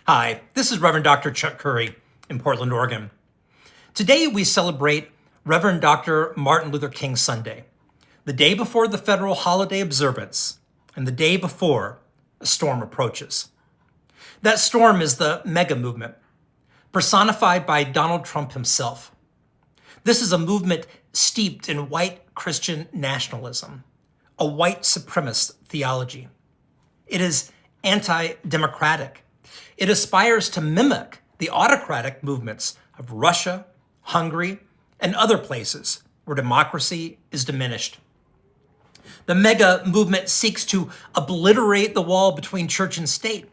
Hi, this is Reverend Dr. Chuck Curry in Portland, Oregon. Today we celebrate Reverend Dr. Martin Luther King Sunday, the day before the federal holiday observance and the day before a storm approaches. That storm is the MAGA movement, personified by Donald Trump himself. This is a movement steeped in white Christian nationalism, a white supremacist theology. It is anti-democratic. It aspires to mimic the autocratic movements of Russia, Hungary, and other places where democracy is diminished. The MAGA movement seeks to obliterate the wall between church and state.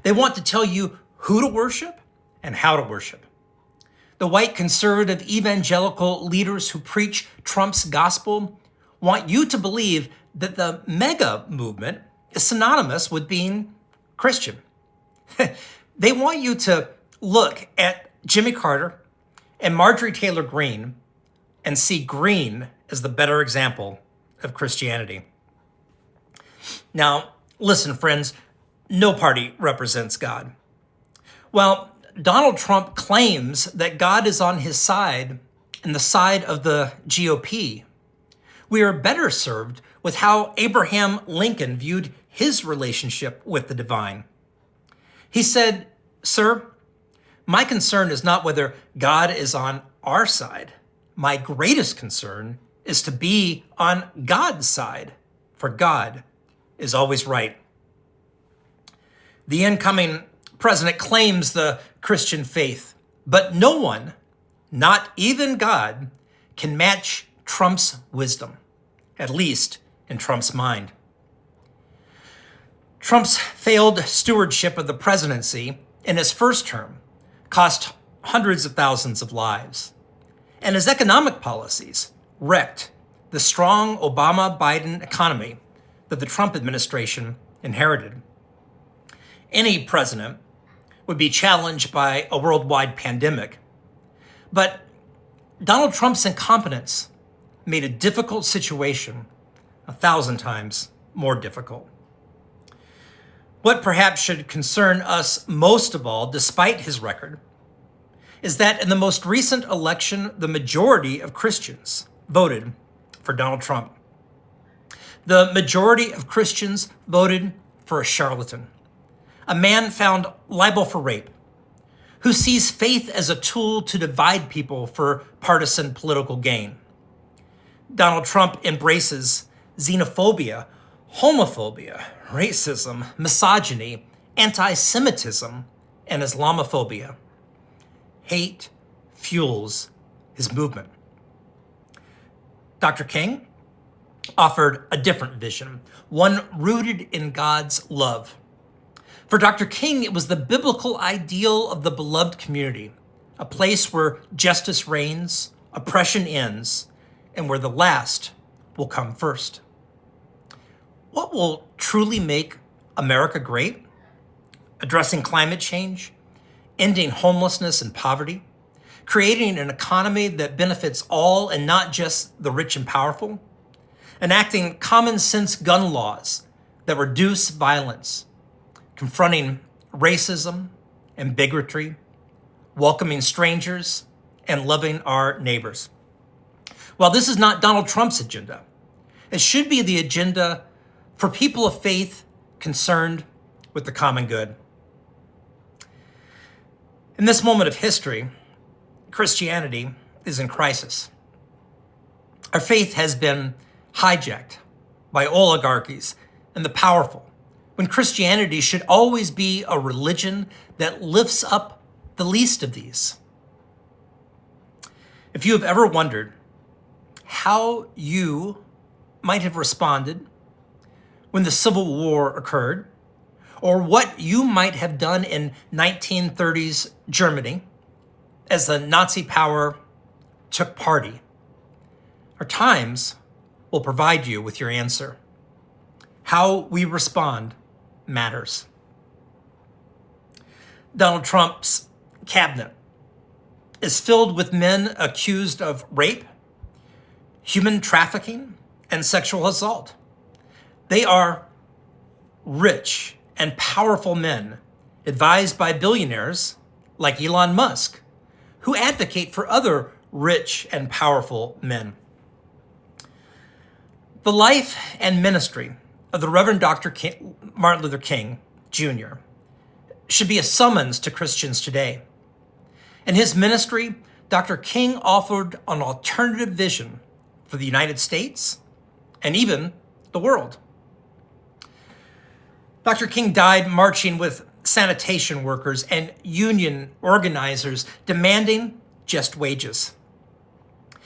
They want to tell you who to worship and how to worship. The white conservative evangelical leaders who preach Trump's gospel want you to believe that the MAGA movement is synonymous with being Christian. They want you to look at Jimmy Carter and Marjorie Taylor Greene and see green as the better example of Christianity. Now, listen, friends, no party represents God. While Donald Trump claims that God is on his side and the side of the GOP, we are better served with how Abraham Lincoln viewed his relationship with the divine. He said, "Sir, my concern is not whether God is on our side. My greatest concern is to be on God's side, for God is always right." The incoming president claims the Christian faith, but no one, not even God, can match Trump's wisdom, at least in Trump's mind. Trump's failed stewardship of the presidency in his first term cost hundreds of thousands of lives, and his economic policies wrecked the strong Obama-Biden economy that the Trump administration inherited. Any president would be challenged by a worldwide pandemic, but Donald Trump's incompetence made a difficult situation 1,000 times more difficult. What perhaps should concern us most of all, despite his record, is that in the most recent election, the majority of Christians voted for Donald Trump. The majority of Christians voted for a charlatan, a man found liable for rape, who sees faith as a tool to divide people for partisan political gain. Donald Trump embraces xenophobia, homophobia, racism, misogyny, anti-Semitism, and Islamophobia. Hate fuels his movement. Dr. King offered a different vision, one rooted in God's love. For Dr. King, it was the biblical ideal of the beloved community, a place where justice reigns, oppression ends, and where the last will come first. What will truly make America great? Addressing climate change, ending homelessness and poverty, creating an economy that benefits all and not just the rich and powerful, enacting common sense gun laws that reduce violence, confronting racism and bigotry, welcoming strangers, and loving our neighbors. While this is not Donald Trump's agenda, it should be the agenda for people of faith concerned with the common good. In this moment of history, Christianity is in crisis. Our faith has been hijacked by oligarchies and the powerful, when Christianity should always be a religion that lifts up the least of these. If you have ever wondered how you might have responded when the Civil War occurred, or what you might have done in 1930s Germany as the Nazi power took party, our times will provide you with your answer. How we respond matters. Donald Trump's cabinet is filled with men accused of rape, human trafficking, and sexual assault. They are rich and powerful men advised by billionaires like Elon Musk, who advocate for other rich and powerful men. The life and ministry of the Reverend Dr. Martin Luther King Jr. should be a summons to Christians today. In his ministry, Dr. King offered an alternative vision for the United States and even the world. Dr. King died marching with sanitation workers and union organizers demanding just wages.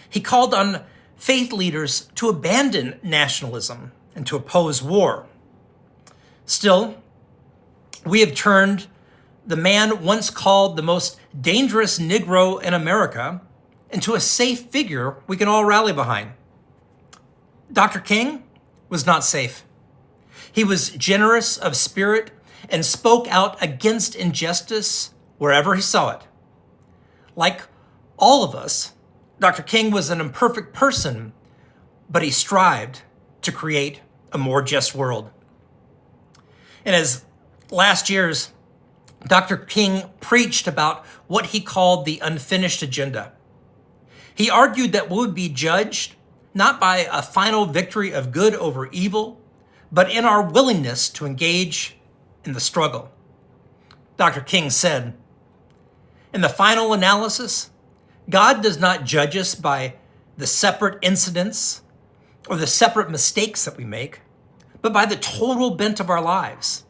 He called on faith leaders to abandon nationalism and to oppose war. Still, we have turned the man once called the most dangerous Negro in America into a safe figure we can all rally behind. Dr. King was not safe. He was generous of spirit and spoke out against injustice wherever he saw it. Like all of us, Dr. King was an imperfect person, but he strived to create a more just world. In his last years, Dr. King preached about what he called the unfinished agenda. He argued that we would be judged not by a final victory of good over evil, but in our willingness to engage in the struggle. Dr. King said, "In the final analysis, God does not judge us by the separate incidents or the separate mistakes that we make, but by the total bent of our lives.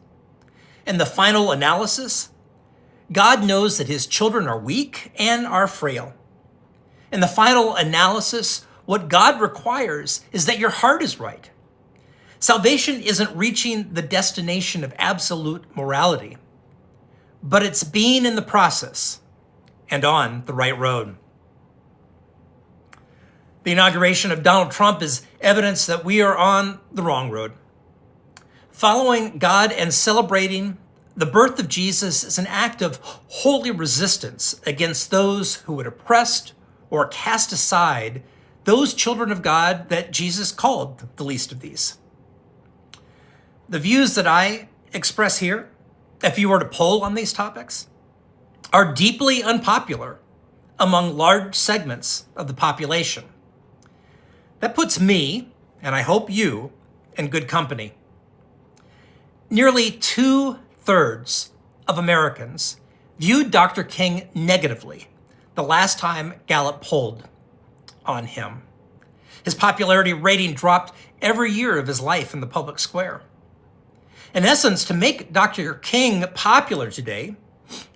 In the final analysis, God knows that his children are weak and are frail. In the final analysis, what God requires is that your heart is right. Salvation isn't reaching the destination of absolute morality, but it's being in the process and on the right road." The inauguration of Donald Trump is evidence that we are on the wrong road. Following God and celebrating the birth of Jesus is an act of holy resistance against those who would oppress or cast aside those children of God that Jesus called the least of these. The views that I express here, if you were to poll on these topics, are deeply unpopular among large segments of the population. That puts me, and I hope you, in good company. Nearly 2/3 of Americans viewed Dr. King negatively the last time Gallup polled on him. His popularity rating dropped every year of his life in the public square. In essence, to make Dr. King popular today,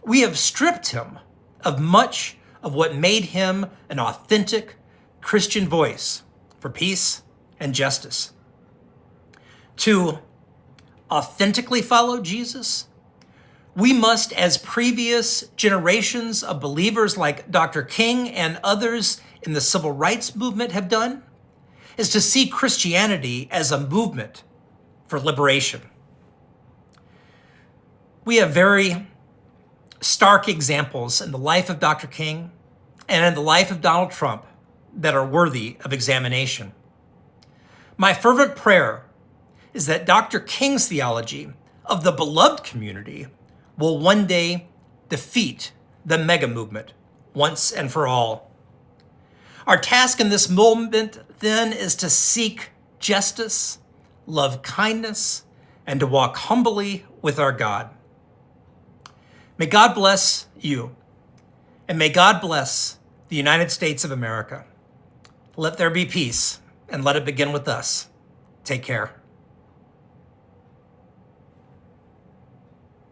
we have stripped him of much of what made him an authentic Christian voice for peace and justice. To authentically follow Jesus, we must, as previous generations of believers like Dr. King and others in the civil rights movement have done, is to see Christianity as a movement for liberation. We have very stark examples in the life of Dr. King and in the life of Donald Trump that are worthy of examination. My fervent prayer is that Dr. King's theology of the beloved community will one day defeat the MAGA movement once and for all. Our task in this moment, then, is to seek justice, love kindness, and to walk humbly with our God. May God bless you, and may God bless the United States of America. Let there be peace, and let it begin with us. Take care.